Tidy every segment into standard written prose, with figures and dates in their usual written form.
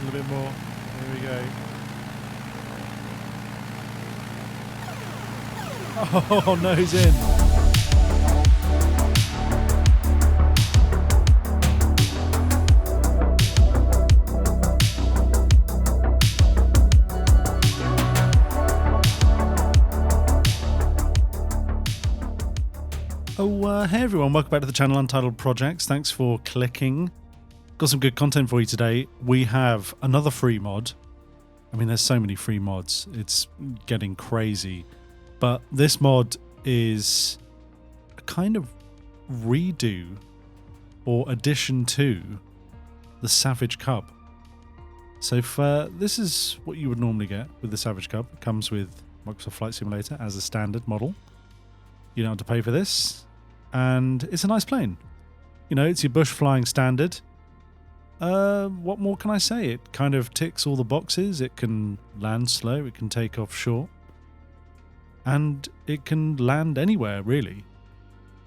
A little bit more. Here we go. Oh, nose in. Hey everyone, welcome back to the channel Untitled Projects. Thanks for clicking. Got some good content for you today. We have another free mod. I mean, there's so many free mods. It's getting crazy. But this mod is a kind of redo or addition to the Savage Cub. So this is what you would normally get with the Savage Cub. It comes with Microsoft Flight Simulator as a standard model. You don't have to pay for this. And it's a nice plane. You know, it's your bush flying standard. What more can I say? It kind of ticks all the boxes. It can land slow. It can take off short. And it can land anywhere, really.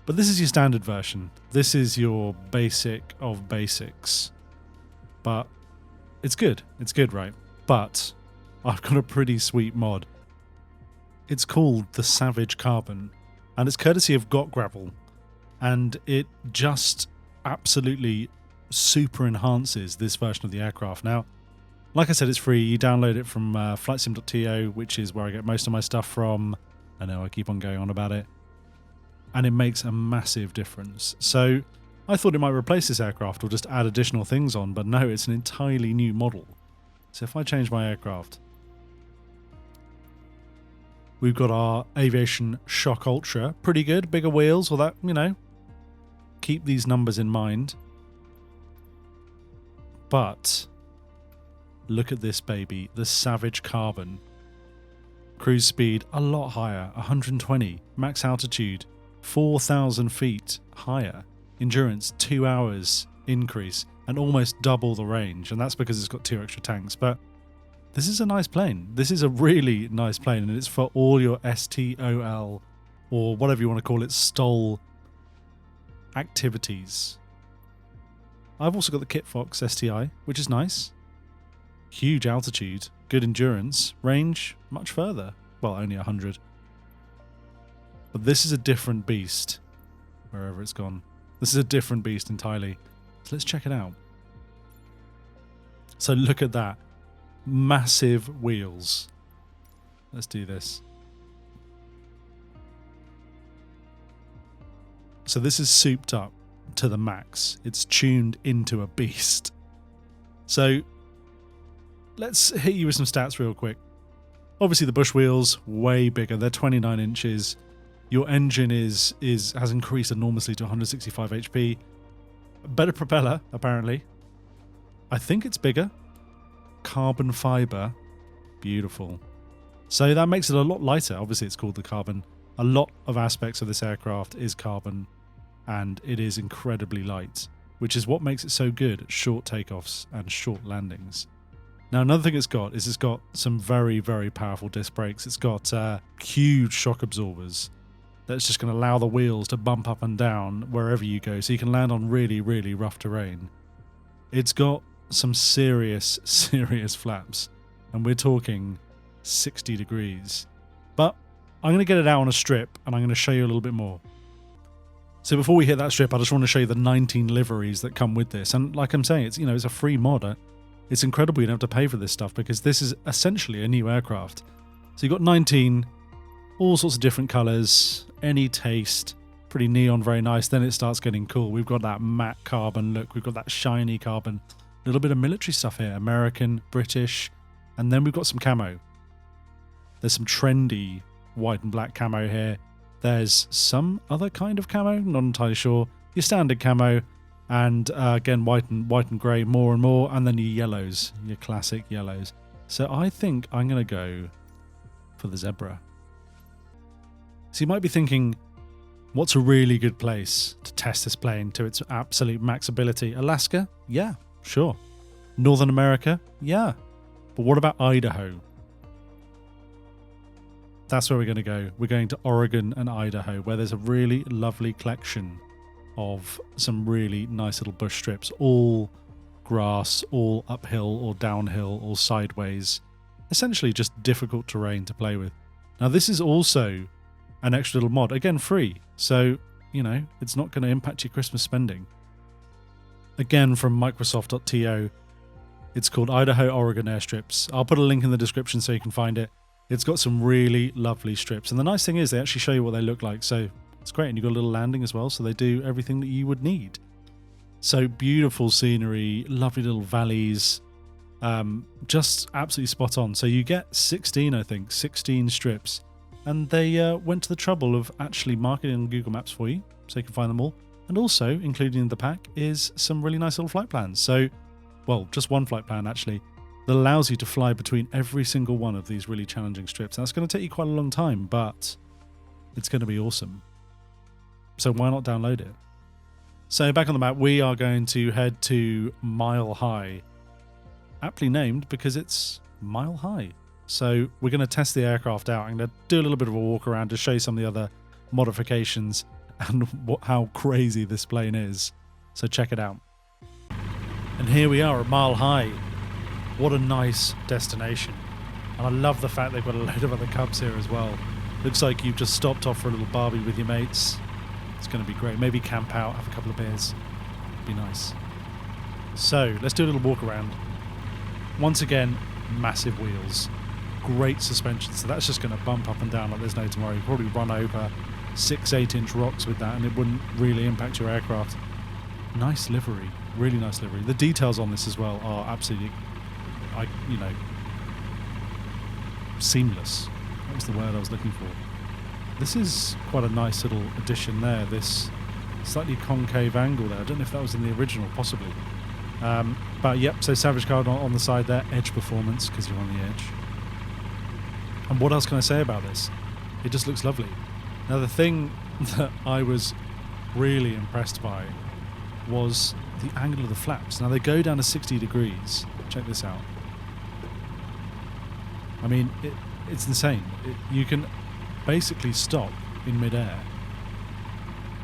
But this is your standard version. This is your basic of basics. But it's good. It's good, right? But I've got a pretty sweet mod. It's called the Savage Carbon. And it's courtesy of Got Gravel. And it just absolutely super enhances this version of the aircraft. Now, like I said, it's free. You download it from flightsim.to, which is where I get most of my stuff from. I know I keep on going on about it. And it makes a massive difference. So I thought it might replace this aircraft or just add additional things on, but no, it's an entirely new model. So if I change my aircraft, we've got our Aviation Shock Ultra. Pretty good. Bigger wheels, all that, you know. Keep these numbers in mind. But look at this baby, the Savage Carbon. Cruise speed a lot higher, 120. Max altitude, 4,000 feet higher. Endurance, 2 hours increase and almost double the range. And that's because it's got 2 extra tanks. But this is a nice plane. This is a really nice plane, and it's for all your STOL, or whatever you want to call it, STOL activities. I've also got the Kit Fox STI, which is nice. Huge altitude, good endurance, range much further. Well, only 100. But this is a different beast, wherever it's gone. This is a different beast entirely. So let's check it out. So look at that. Massive wheels. Let's do this. So this is souped up to the max. It's tuned into a beast. So let's hit you with some stats real quick. Obviously the bush wheels, way bigger. They're 29 inches. Your engine has increased enormously to 165 HP. Better propeller, apparently. I think it's bigger. Carbon fiber. Beautiful. So that makes it a lot lighter. Obviously it's called the Carbon. A lot of aspects of this aircraft is carbon, and it is incredibly light, which is what makes it so good at short takeoffs and short landings. Now, another thing it's got some very, very powerful disc brakes. It's got huge shock absorbers that's just going to allow the wheels to bump up and down wherever you go, so you can land on really, really rough terrain. It's got some serious, serious flaps, and we're talking 60 degrees. But I'm going to get it out on a strip, and I'm going to show you a little bit more. So before we hit that strip, I just want to show you the 19 liveries that come with this. And like I'm saying, it's a free mod. It's incredible you don't have to pay for this stuff, because this is essentially a new aircraft. So you've got 19, all sorts of different colours, any taste, pretty neon, very nice. Then it starts getting cool. We've got that matte carbon look. We've got that shiny carbon. A little bit of military stuff here, American, British, and then we've got some camo. There's some trendy white and black camo here. There's some other kind of camo, not entirely sure. Your standard camo, and again white and grey more and more, and then your yellows, your classic yellows. So I think I'm going to go for the zebra. So you might be thinking, what's a really good place to test this plane to its absolute max ability? Alaska? Yeah, sure. Northern America? Yeah. But what about Idaho? That's where we're going to go. We're going to Oregon and Idaho, where there's a really lovely collection of some really nice little bush strips, all grass, all uphill or downhill or sideways. Essentially just difficult terrain to play with. Now this is also an extra little mod, again free, so you know it's not going to impact your Christmas spending. Again from Microsoft.to, it's called Idaho Oregon airstrips. I'll put a link in the description so you can find it. It's got some really lovely strips, and the nice thing is they actually show you what they look like, so it's great. And you've got a little landing as well, so they do everything that you would need. So beautiful scenery, lovely little valleys, just absolutely spot on. So you get 16, I think, 16 strips, and they went to the trouble of actually marketing on Google Maps for you, so you can find them all. And also, included in the pack, is some really nice little flight plans. So, well, just one flight plan actually, that allows you to fly between every single one of these really challenging strips. Now, it's going to take you quite a long time, but it's going to be awesome. So why not download it? So back on the map, we are going to head to Mile High. Aptly named because it's mile high. So we're going to test the aircraft out. I'm going to do a little bit of a walk around to show you some of the other modifications and how crazy this plane is. So check it out. And here we are at Mile High. What a nice destination. And I love the fact they've got a load of other Cubs here as well. Looks like you've just stopped off for a little barbie with your mates. It's going to be great. Maybe camp out, have a couple of beers. Be nice. So let's do a little walk around. Once again, massive wheels. Great suspension. So that's just going to bump up and down like there's no tomorrow. You probably run over 6-8 inch rocks with that and it wouldn't really impact your aircraft. Nice livery. Really nice livery. The details on this as well are absolutely, seamless. That was the word I was looking for. This is quite a nice little addition there, this slightly concave angle there. I don't know if that was in the original, possibly. But yep, so Savage Cub on the side there, edge performance, because you're on the edge. And what else can I say about this? It just looks lovely. Now the thing that I was really impressed by was the angle of the flaps. Now they go down to 60 degrees. Check this out. I mean, it's insane. You can basically stop in midair.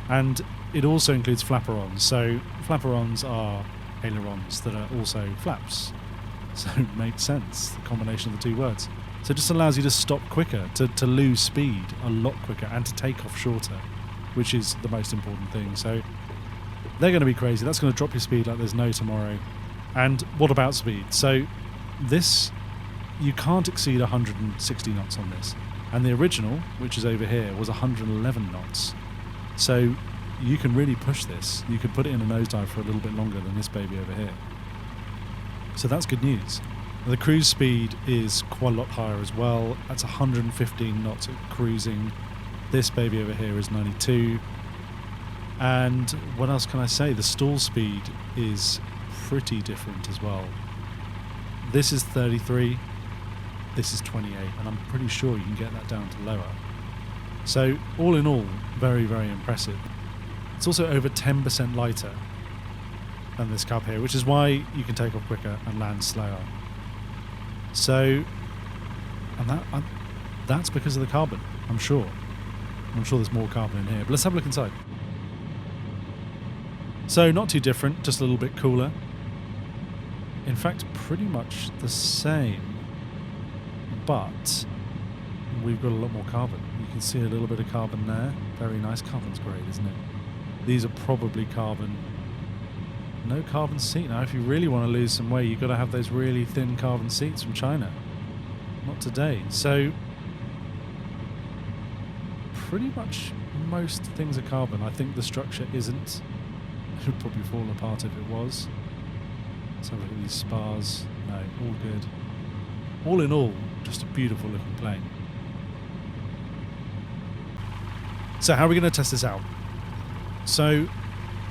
And it also includes flaperons. So flaperons are ailerons that are also flaps. So it makes sense, the combination of the two words. So it just allows you to stop quicker, to lose speed a lot quicker, and to take off shorter, which is the most important thing. So they're going to be crazy. That's going to drop your speed like there's no tomorrow. And what about speed? So this, you can't exceed 160 knots on this. And the original, which is over here, was 111 knots. So you can really push this. You could put it in a nosedive for a little bit longer than this baby over here. So that's good news. The cruise speed is quite a lot higher as well. That's 115 knots at cruising. This baby over here is 92. And what else can I say? The stall speed is pretty different as well. This is 33. This is 28, and I'm pretty sure you can get that down to lower. So all in all, very, very impressive. It's also over 10% lighter than this Cub here, which is why you can take off quicker and land slower. So, and that's because of the carbon, I'm sure. I'm sure there's more carbon in here, but let's have a look inside. So not too different, just a little bit cooler. In fact, pretty much the same. But we've got a lot more carbon. You can see a little bit of carbon there. Very nice. Carbon's great, isn't it? These are probably carbon. No carbon seat. Now, if you really want to lose some weight, you've got to have those really thin carbon seats from China. Not today. So, pretty much most things are carbon. I think the structure isn't. It would probably fall apart if it was. Let's have a look at these spars. No, all good. All in all, just a beautiful looking plane. So how are we going to test this out? So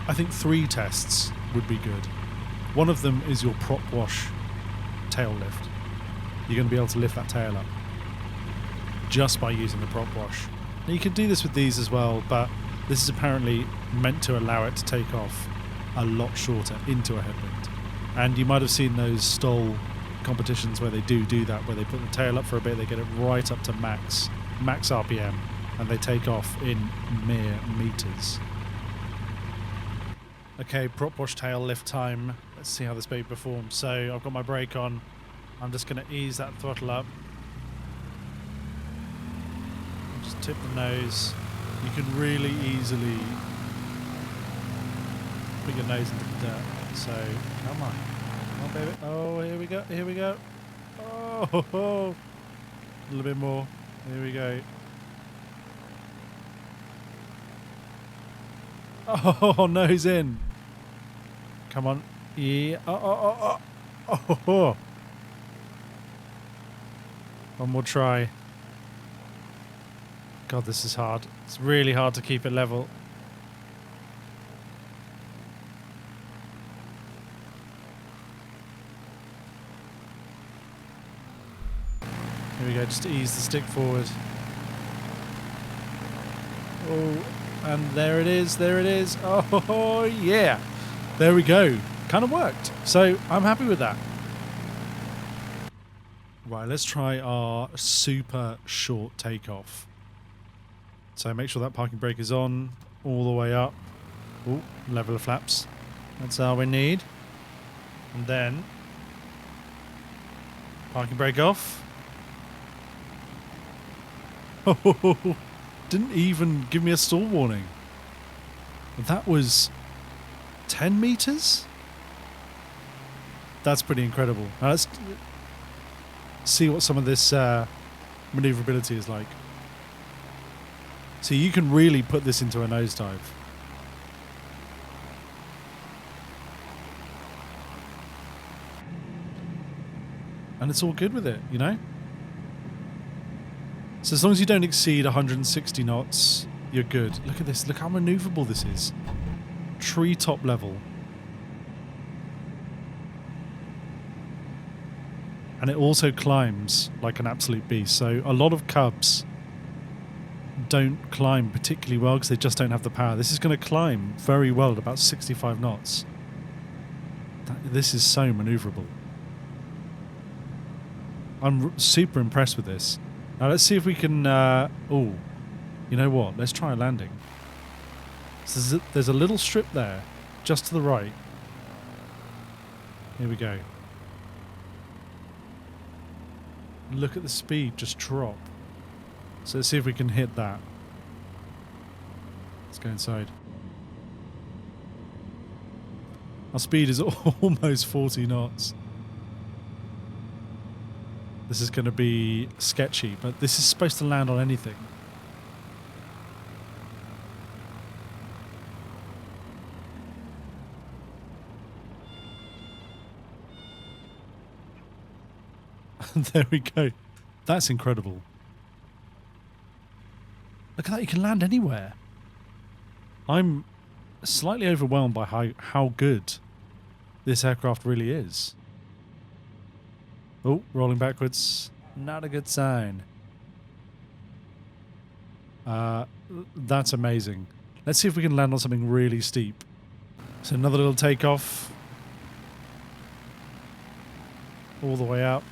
I think 3 tests would be good. One of them is your prop wash tail lift. You're going to be able to lift that tail up just by using the prop wash. Now you can do this with these as well, but this is apparently meant to allow it to take off a lot shorter into a headwind. And you might have seen those STOL competitions where they do that, where they put the tail up for a bit, they get it right up to max RPM, and they take off in mere meters. Okay, prop wash tail lift time. Let's see how this baby performs. So I've got my brake on. I'm just going to ease that throttle up. Just tip the nose. You can really easily put your nose into the dirt. So come on. Come on, baby. Oh, here we go. Here we go. Oh, a little bit more. Here we go. Oh, nose in. Come on. Yeah. Oh. One more try. God, this is hard. It's really hard to keep it level. Here we go, just ease the stick forward. Oh, and there it is, there it is. Oh, yeah. There we go. Kind of worked. So I'm happy with that. Right, let's try our super short takeoff. So make sure that parking brake is on all the way up. Oh, level of flaps. That's all we need. And then parking brake off. Oh, didn't even give me a stall warning. That was 10 meters? That's pretty incredible. Now let's see what some of this maneuverability is like. So you can really put this into a nosedive. And it's all good with it, you know? So as long as you don't exceed 160 knots, you're good. Look at this. Look how maneuverable this is. Treetop level. And it also climbs like an absolute beast. So a lot of Cubs don't climb particularly well because they just don't have the power. This is going to climb very well at about 65 knots. This is so maneuverable. I'm super impressed with this. Now let's see if we can... oh, you know what? Let's try a landing. So there's a little strip there, just to the right. Here we go. Look at the speed just drop. So let's see if we can hit that. Let's go inside. Our speed is almost 40 knots. This is going to be sketchy, but this is supposed to land on anything. There we go. That's incredible. Look at that, you can land anywhere. I'm slightly overwhelmed by how good this aircraft really is. Oh, rolling backwards. Not a good sign. That's amazing. Let's see if we can land on something really steep. So another little takeoff. All the way up.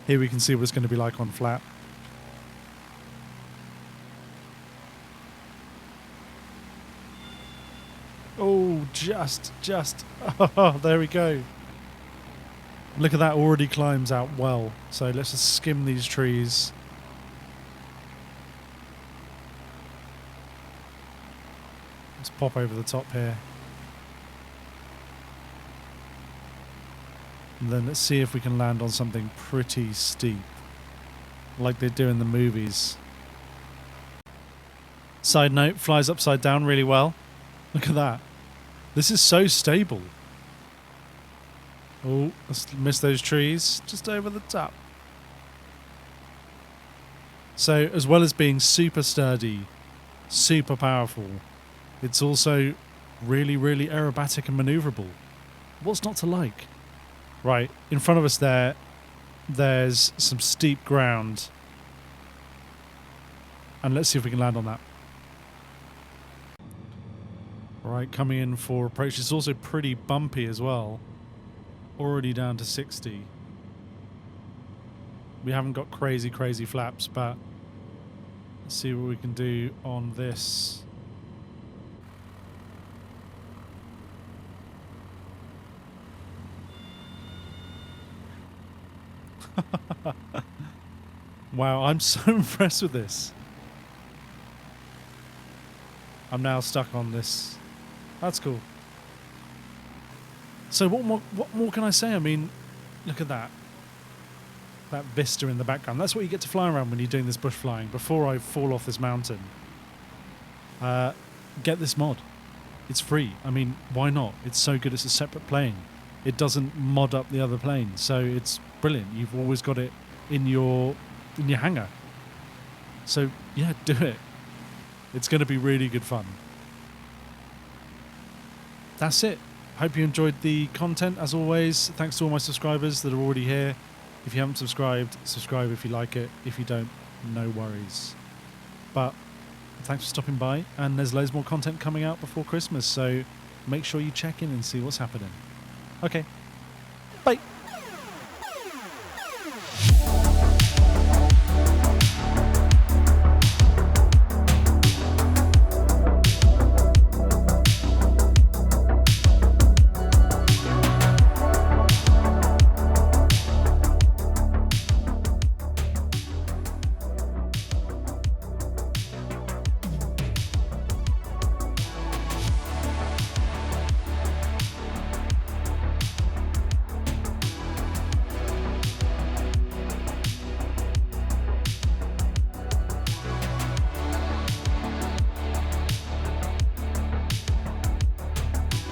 Here we can see what it's going to be like on flat. Oh, just. Oh, there we go. Look at that, already climbs out well. So let's just skim these trees. Let's pop over the top here. And then let's see if we can land on something pretty steep, like they do in the movies. Side note, flies upside down really well. Look at that. This is so stable. Oh, let's miss those trees. Just over the top. So, as well as being super sturdy, super powerful, it's also really, really aerobatic and maneuverable. What's not to like? Right, in front of us there's some steep ground. And let's see if we can land on that. Right, coming in for approach. It's also pretty bumpy as well. Already down to 60. We haven't got crazy flaps, but let's see what we can do on this. Wow, I'm so impressed with this. I'm now stuck on this. That's cool. So what more can I say? I mean, look at that. That vista in the background. That's what you get to fly around when you're doing this bush flying. Before I fall off this mountain, get this mod. It's free. I mean, why not? It's so good. It's a separate plane. It doesn't mod up the other planes, so it's brilliant. You've always got it in your hangar. So yeah, do it. It's going to be really good fun. That's it. Hope you enjoyed the content. As always, thanks to all my subscribers that are already here. If you haven't subscribed, subscribe if you like it. If you don't, no worries. But thanks for stopping by, and there's loads more content coming out before Christmas, so make sure you check in and see what's happening. Okay, bye.